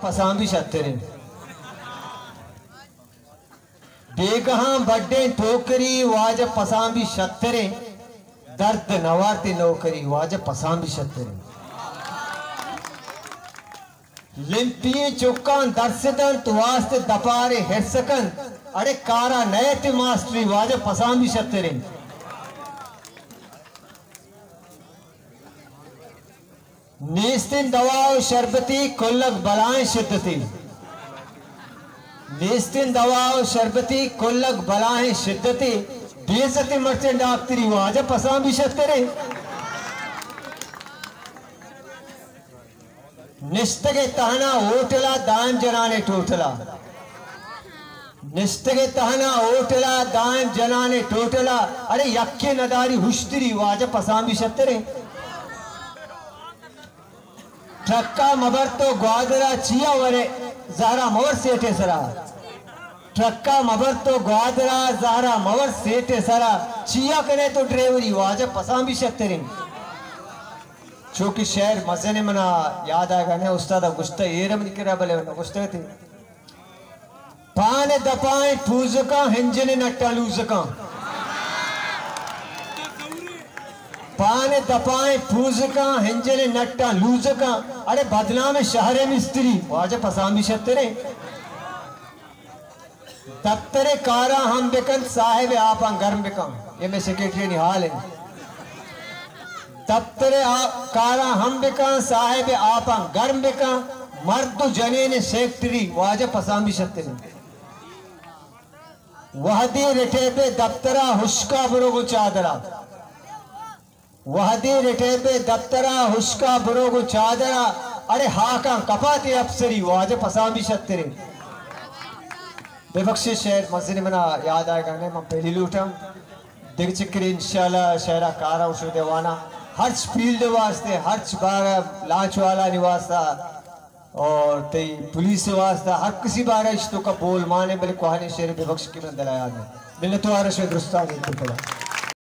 पसांबी शतरे बेगहां बड्डे ठोकरी was पसांबी शतरे दर्द नवारती नौकरी was पसांबी शतरे लिंपिए चुकान दर्शदन तुवास्ते दपारे हिरसकन अरे कारा नयति मास्टरी वाज पसांबी शतरे नेस्तिन दवाओ शरबती कुल्लक बलाएं शिद्दती नेस्तिन दवाओ शरबती कुल्लक बलाएं शिद्दती बेइज्जती मर्चे डाक्टरी वाज पसांबी शतरे निष्ठगे तहना ओटला दान जनाने टोटला निष्ठगे तहना ओटला दान जनाने टोटला अरे यक्के नदारी हुश्तरी वाज पसांबी शतरे ट्रक्का मबर तो ग्वादरा चिया वरे ज़हरा मवर सेठे सरा ट्रक्का मबर तो ग्वादरा ज़हरा मवर सेठे सरा चिया करे तो ड्राइवरी वाज पसांबी शतरे चूंकि शहर मजे ने मना याद आएगा ने उस्ताद गुस्ता एरम निकरा बले गुस्ता थे पाने दपाए फूजका हिंजने नट्टा लूजका पाने दपाए फूजका हिंजने नट्टा लूजका अरे बदनाम शहरे मिस्त्री वाज पसांबी शतरे दफ्तरे कारा हम बिकन साहिब आपा गर्म बिका ये मैं सेक्रेटरी निहाल है दफ्तरे कारा हम बिका साहिब आपा गर्म बिका मर्द जने ने सेक्रेटरी वाज पसांबी शतरे वहदी रिठे पे दफ्तरा हुश्का बुरोगो चादरा वहदी रिठे पे दफ्तरा हुश्का बुरोगो चादरा अरे हाका कपाते अफसरी वाज पसांबी शतरे बेबख्शी शहर मस्जिद मना याद आएगा ने मैं पहली लूटम दिग चिकरी इंशाल्लाह शहरा कारा उशु देवाना हर्च फील्ड वास्ते हर्च बार लांच वाला निवासा और तई पुलिस वास्ता हर किसी बार इश्तो का बोल माने बल्कि कोहानी शेर बेबख्श की में दलाया में मिलने तो आरश दुरुस्ता नहीं